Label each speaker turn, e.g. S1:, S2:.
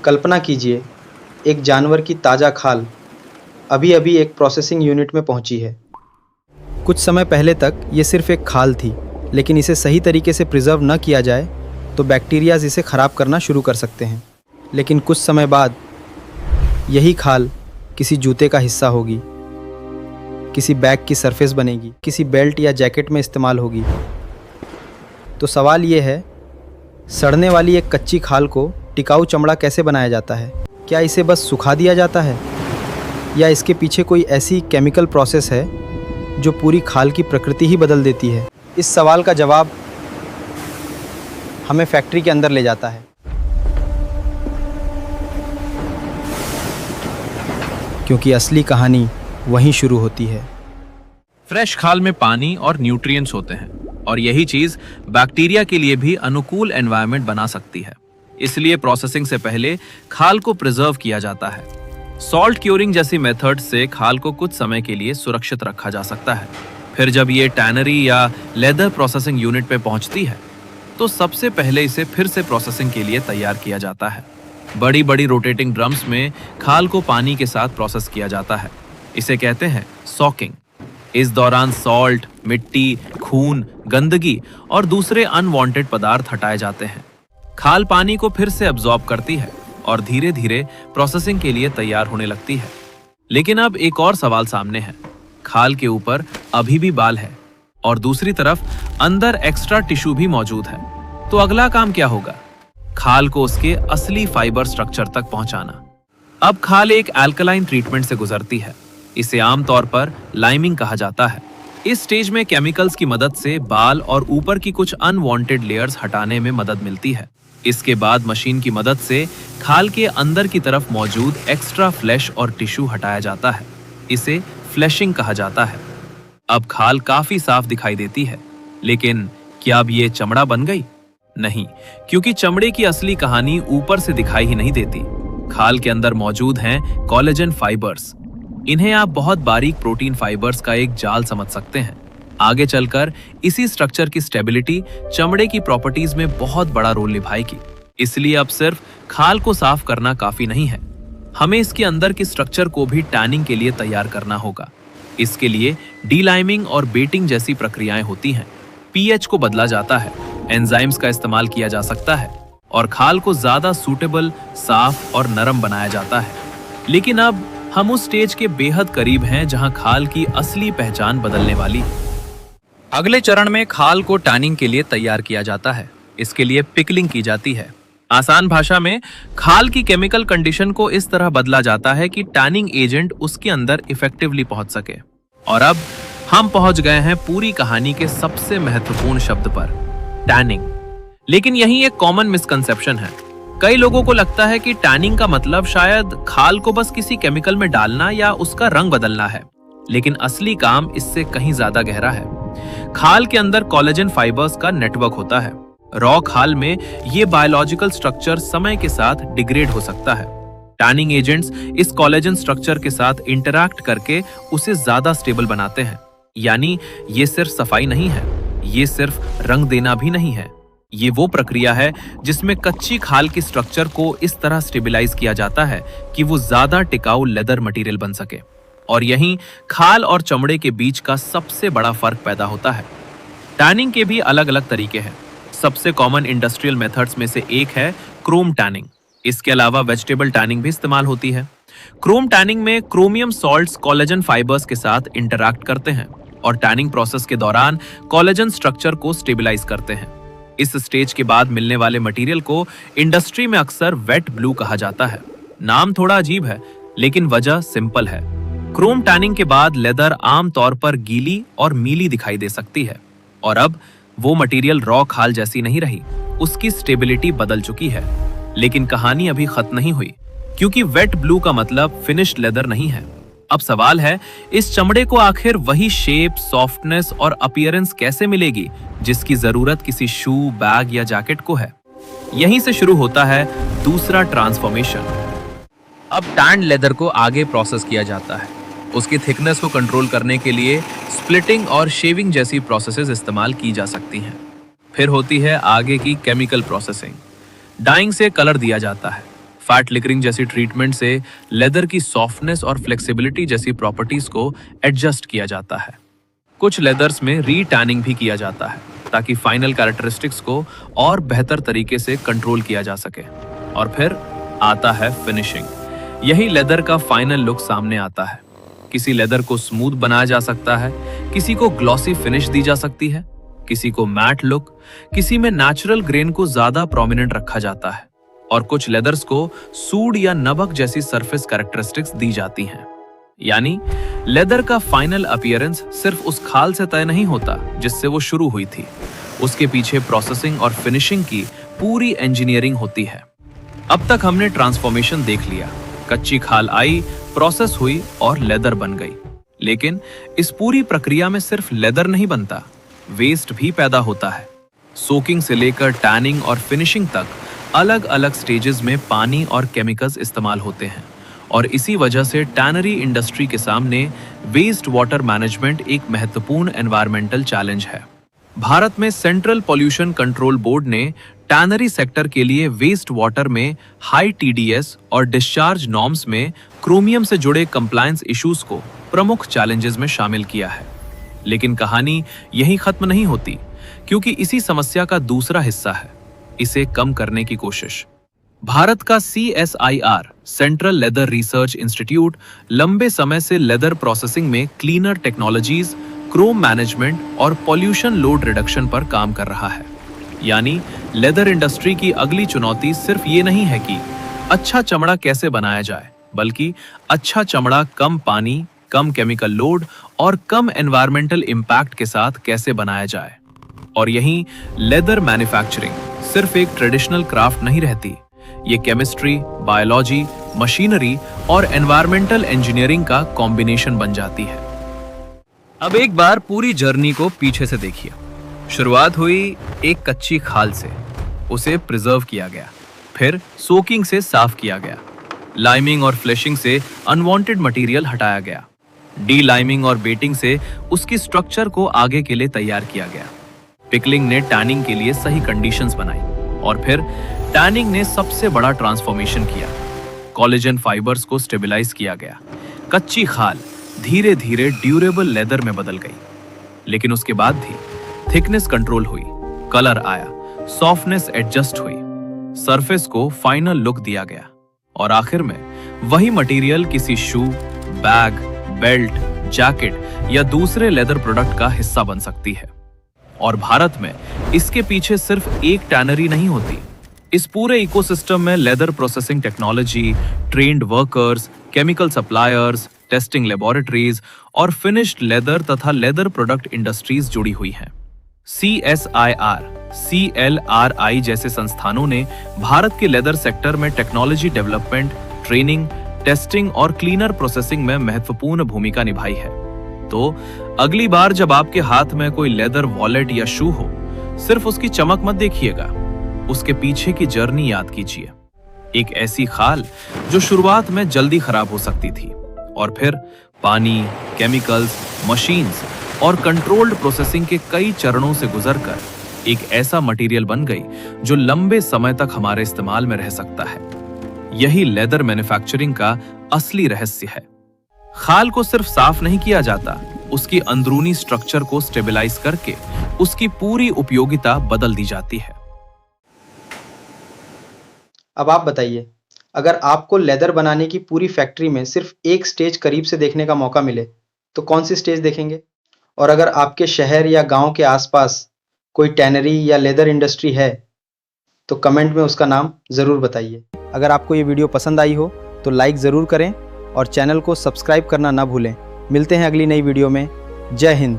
S1: कल्पना कीजिए, एक जानवर की ताज़ा खाल अभी-अभी एक प्रोसेसिंग यूनिट में पहुंची है। कुछ समय पहले तक ये सिर्फ एक खाल थी, लेकिन इसे सही तरीके से प्रिजर्व न किया जाए तो बैक्टीरियाज इसे ख़राब करना शुरू कर सकते हैं। लेकिन कुछ समय बाद यही खाल किसी जूते का हिस्सा होगी, किसी बैग की सरफेस बनेगी, किसी बेल्ट या जैकेट में इस्तेमाल होगी। तो सवाल ये है, सड़ने वाली एक कच्ची खाल को टिकाऊ चमड़ा कैसे बनाया जाता है? क्या इसे बस सुखा दिया जाता है, या इसके पीछे कोई ऐसी केमिकल प्रोसेस है जो पूरी खाल की प्रकृति ही बदल देती है? इस सवाल का जवाब हमें फैक्ट्री के अंदर ले जाता है, क्योंकि असली कहानी वहीं शुरू होती है।
S2: फ्रेश खाल में पानी और न्यूट्रिएंट्स होते हैं, और यही चीज बैक्टीरिया के लिए भी अनुकूल एनवायरनमेंट बना सकती है। इसलिए प्रोसेसिंग से पहले खाल को प्रिजर्व किया जाता है। सॉल्ट क्यूरिंग जैसी मेथड से खाल को कुछ समय के लिए सुरक्षित रखा जा सकता है। फिर जब ये टैनरी या लेदर प्रोसेसिंग यूनिट पे पहुंचती है, तो सबसे पहले इसे फिर से प्रोसेसिंग के लिए तैयार किया जाता है। बड़ी बड़ी रोटेटिंग ड्रम्स में खाल को पानी के साथ प्रोसेस किया जाता है। इसे कहते हैं सॉकिंग। इस दौरान सॉल्ट, मिट्टी, खून, गंदगी और दूसरे अनवांटेड पदार्थ हटाए जाते हैं। खाल पानी को फिर से अब्सॉर्ब करती है और धीरे धीरे प्रोसेसिंग के लिए तैयार होने लगती है। लेकिन अब एक और सवाल सामने है। खाल के ऊपर अभी भी बाल है और दूसरी तरफ अंदर एक्स्ट्रा टिश्यू भी मौजूद है। तो अगला काम क्या होगा? खाल को उसके असली फाइबर स्ट्रक्चर तक पहुंचाना। अब खाल एक अल्कलाइन ट्रीटमेंट से गुजरती है। इसे आमतौर पर लाइमिंग कहा जाता है। इस स्टेज में केमिकल्स की मदद से बाल और ऊपर की कुछ अनवांटेड लेयर्स हटाने में मदद मिलती है। इसके बाद मशीन की मदद से खाल के अंदर की तरफ मौजूद एक्स्ट्रा फ्लैश और टिश्यू हटाया जाता है। इसे फ्लैशिंग कहा जाता है। अब खाल काफी साफ दिखाई देती है, लेकिन क्या अब ये चमड़ा बन गई? नहीं, क्योंकि चमड़े की असली कहानी ऊपर से दिखाई ही नहीं देती। खाल के अंदर मौजूद हैं कोलेजन फाइबर्स। इन्हें आप बहुत बारीक प्रोटीन फाइबर्स का एक जाल समझ सकते हैं। आगे चलकर इसी स्ट्रक्चर की स्टेबिलिटी चमड़े की प्रॉपर्टीज में बहुत बड़ा रोल निभाएगी। इसलिए अब सिर्फ खाल को साफ करना काफी नहीं है, हमें इसके अंदर की स्ट्रक्चर को भी टैनिंग के लिए तैयार करना होगा। इसके लिए डीलाइमिंग और बेटिंग जैसी प्रक्रियाएं होती हैं। पीएच को बदला जाता है, एंजाइम्स का इस्तेमाल किया जा सकता है और खाल को ज्यादा सूटेबल, साफ और नरम बनाया जाता है। लेकिन अब हम उस स्टेज के बेहद करीब हैं जहां खाल की असली पहचान बदलने वाली है। अगले चरण में खाल को टैनिंग के लिए तैयार किया जाता है। इसके लिए पिकलिंग की जाती है। आसान भाषा में खाल की केमिकल कंडीशन को इस तरह बदला जाता है कि टैनिंग एजेंट उसके अंदर इफेक्टिवली पहुंच सके। और अब हम पहुंच गए हैं पूरी कहानी के सबसे महत्वपूर्ण शब्द पर, टैनिंग। लेकिन यही एक कॉमन मिसकंसेप्शन है। कई लोगों को लगता है कि टैनिंग का मतलब शायद खाल को बस किसी केमिकल में डालना या उसका रंग बदलना है। लेकिन असली काम इससे कहीं ज्यादा गहरा है। खाल के अंदर कोलेजन फाइबर्स का नेटवर्क होता है। रॉ खाल में ये बायोलॉजिकल स्ट्रक्चर समय के साथ डिग्रेड हो सकता है। टैनिंग एजेंट्स इस कोलेजन स्ट्रक्चर के साथ इंटरैक्ट करके उसे ज्यादा स्टेबल बनाते हैं। यानी ये सिर्फ सफाई नहीं है, ये सिर्फ रंग देना भी नहीं है। ये वो प्रक्रिया है जिसमें कच्ची खाल की स्ट्रक्चर को इस तरह स्टेबलाइज किया जाता है कि वो ज्यादा टिकाऊ लेदर मटेरियल बन सके। और यहीं खाल और चमड़े के बीच का सबसे बड़ा फर्क पैदा होता है। टैनिंग के भी अलग अलग तरीके हैं। सबसे कॉमन इंडस्ट्रियल मेथड्स में से एक है क्रोम टैनिंग। इसके अलावा वेजिटेबल टैनिंग भी इस्तेमाल होती है। क्रोम टैनिंग में क्रोमियम सॉल्ट्स कोलेजन फाइबर्स के साथ इंटरैक्ट करते हैं और टैनिंग प्रोसेस के दौरान कोलेजन स्ट्रक्चर को स्टेबलाइज करते हैं। इस स्टेज के बाद मिलने वाले मटेरियल को इंडस्ट्री में अक्सर वेट ब्लू कहा जाता है। नाम थोड़ा अजीब है, लेकिन वजह सिंपल है। क्रोम टैनिंग के बाद लेदर आमतौर पर गीली और मीली दिखाई दे सकती है। और अब वो मटेरियल रॉ खाल जैसी नहीं रही, उसकी स्टेबिलिटी बदल चुकी है। लेकिन कहानी अभी खत्म नहीं हुई, क्योंकि वेट ब्लू का मतलब फिनिश्ड लेदर नहीं है। अब सवाल है, इस चमड़े को आखिर वही शेप, सॉफ्टनेस और अपीयरेंस कैसे मिलेगी जिसकी जरूरत किसी शू, बैग या जैकेट को है? यहीं से शुरू होता है दूसरा ट्रांसफॉर्मेशन। अब टैंड लेदर को आगे प्रोसेस किया जाता है। उसकी थिकनेस को कंट्रोल करने के लिए स्प्लिटिंग और शेविंग जैसी प्रोसेसेस इस्तेमाल की जा सकती हैं। फिर होती है आगे की केमिकल प्रोसेसिंग। डाइंग से कलर दिया जाता है, फैट लिकरिंग जैसी ट्रीटमेंट से लेदर की सॉफ्टनेस और फ्लेक्सिबिलिटी जैसी प्रॉपर्टीज को एडजस्ट किया जाता है। कुछ लेदर्स में री-टैनिंग भी किया जाता है ताकि फाइनल कैरेक्टरिस्टिक्स को और बेहतर तरीके से कंट्रोल किया जा सके। और फिर आता है फिनिशिंग। यही लेदर का फाइनल लुक सामने आता है। किसी लेदर को स्मूथ बनाया जा सकता है, किसी को ग्लॉसी फिनिश दी जा सकती है, किसी को मैट लुक, किसी में नेचुरल ग्रेन को ज्यादा प्रोमिनेंट रखा जाता है और कुछ लेदर्स को सूड या नमक जैसी सरफेस कैरेक्टरिस्टिक्स दी जाती हैं। यानी लेदर का फाइनल अपीयरेंस सिर्फ उस खाल से तय नहीं होता जिससे वो शुरू हुई थी। उसके पीछे प्रोसेसिंग और फिनिशिंग की पूरी इंजीनियरिंग होती है। अब तक हमने ट्रांसफॉर्मेशन देख लिया। कच्ची खाल आई, प्रोसेस हुई और लेदर बन गई। लेकिन इस पूरी प्रक्रिया में सिर्फ लेदर नहीं बनता, वेस्ट भी पैदा होता है। सोकिंग से लेकर टैनिंग और फिनिशिंग तक अलग अलग स्टेजेस में पानी और केमिकल्स इस्तेमाल होते हैं और इसी वजह से टैनरी इंडस्ट्री के सामने वेस्ट वाटर मैनेजमेंट एक महत्वपूर्ण एनवायरमेंटल चैलेंज है। भारत में सेंट्रल पॉल्यूशन कंट्रोल बोर्ड ने टैनरी सेक्टर के लिए वेस्ट वाटर में हाई टीडीएस और डिस्चार्ज नॉर्म्स में क्रोमियम से जुड़े कंप्लायंस इश्यूज को प्रमुख चैलेंजेस में शामिल किया है। लेकिन कहानी यहीं खत्म नहीं होती, क्योंकि इसी समस्या का दूसरा हिस्सा है इसे कम करने की कोशिश। भारत का CSIR central leather research institute लंबे समय से लेदर प्रोसेसिंग में क्लीनर टेक्नोलॉजीज, क्रोम मैनेजमेंट और पॉल्यूशन लोड रिडक्शन पर काम कर रहा है। यानी लेदर इंडस्ट्री की अगली चुनौती सिर्फ ये नहीं है कि अच्छा चमड़ा कैसे बनाया जाए, बल्कि अच्छा चमड़ा कम पानी, कम केमिकल लोड और कम एनवायरमेंटल इम्पैक्ट के साथ कैसे बनाया जाए। और यहीं लेदर मैन्युफैक्चरिंग सिर्फ एक ट्रेडिशनल क्राफ्ट नहीं रहती, ये केमिस्ट्री, बायोलॉजी, मशीनरी और एनवायरमेंटल इंजीनियरिंग का कॉम्बिनेशन बन जाती है। अब एक बार पूरी जर्नी को पीछे से देखिए। शुरुआत हुई एक कच्ची खाल से, उसे प्रिजर्व किया गया, फिर सोकिंग से साफ किया गया, लाइमिंग और फ्लेशिंग से अनवांटेड मटेरियल हटाया गया, डी लाइमिंग और बेटिंग से उसकी स्ट्रक्चर को आगे के लिए तैयार किया गया, पिकलिंग ने टैनिंग के लिए सही कंडीशंस बनाई और फिर टैनिंग ने सबसे बड़ा ट्रांसफॉर्मेशन किया। कोलेजन फाइबर्स को स्टेबलाइज किया गया। कच्ची खाल धीरे धीरे ड्यूरेबल लेदर में बदल गई। लेकिन उसके बाद भी थिकनेस कंट्रोल हुई, कलर आया, सॉफ्टनेस एडजस्ट हुई, सरफेस को फाइनल लुक दिया गया और आखिर में वही मटेरियल किसी शू, बैग, बेल्ट, जैकेट या दूसरे लेदर प्रोडक्ट का हिस्सा बन सकती है। और भारत में इसके पीछे सिर्फ एक टैनरी नहीं होती। इस पूरे इकोसिस्टम में leather processing technology, trained workers, chemical suppliers, testing laboratories और फिनिश्ड लेदर तथा लेदर प्रोडक्ट इंडस्ट्रीज जुड़ी हुई हैं। CSIR, CLRI जैसे संस्थानों ने भारत के लेदर सेक्टर में टेक्नोलॉजी डेवलपमेंट, ट्रेनिंग, टेस्टिंग और क्लीनर प्रोसेसिंग में महत्वपूर्ण भूमिका निभाई है। तो अगली बार जब आपके हाथ में कोई लेदर वॉलेट या शू हो, सिर्फ उसकी चमक मत देखिएगा, उसके पीछे की जर्नी याद कीजिए। एक ऐसी खाल जो शुरुआत में जल्दी खराब हो सकती थी और फिर पानी, केमिकल्स, मशीन्स और कंट्रोल्ड प्रोसेसिंग के कई चरणों से गुजरकर एक ऐसा मटेरियल बन गई जो लंबे समय तक हमारे इस्तेमाल में रह सकता है। यही लेदर मैन्युफैक्चरिंग का असली रहस्य है। खाल को सिर्फ साफ नहीं किया जाता, उसकी अंदरूनी स्ट्रक्चर को स्टेबलाइज करके उसकी पूरी उपयोगिता बदल दी जाती है।
S1: अब आप बताइए, अगर आपको लेदर बनाने की पूरी फैक्ट्री में सिर्फ एक स्टेज करीब से देखने का मौका मिले तो कौन सी स्टेज देखेंगे? और अगर आपके शहर या गांव के आसपास कोई टैनरी या लेदर इंडस्ट्री है तो कमेंट में उसका नाम ज़रूर बताइए। अगर आपको ये वीडियो पसंद आई हो तो लाइक ज़रूर करें और चैनल को सब्सक्राइब करना ना भूलें। मिलते हैं अगली नई वीडियो में। जय हिंद।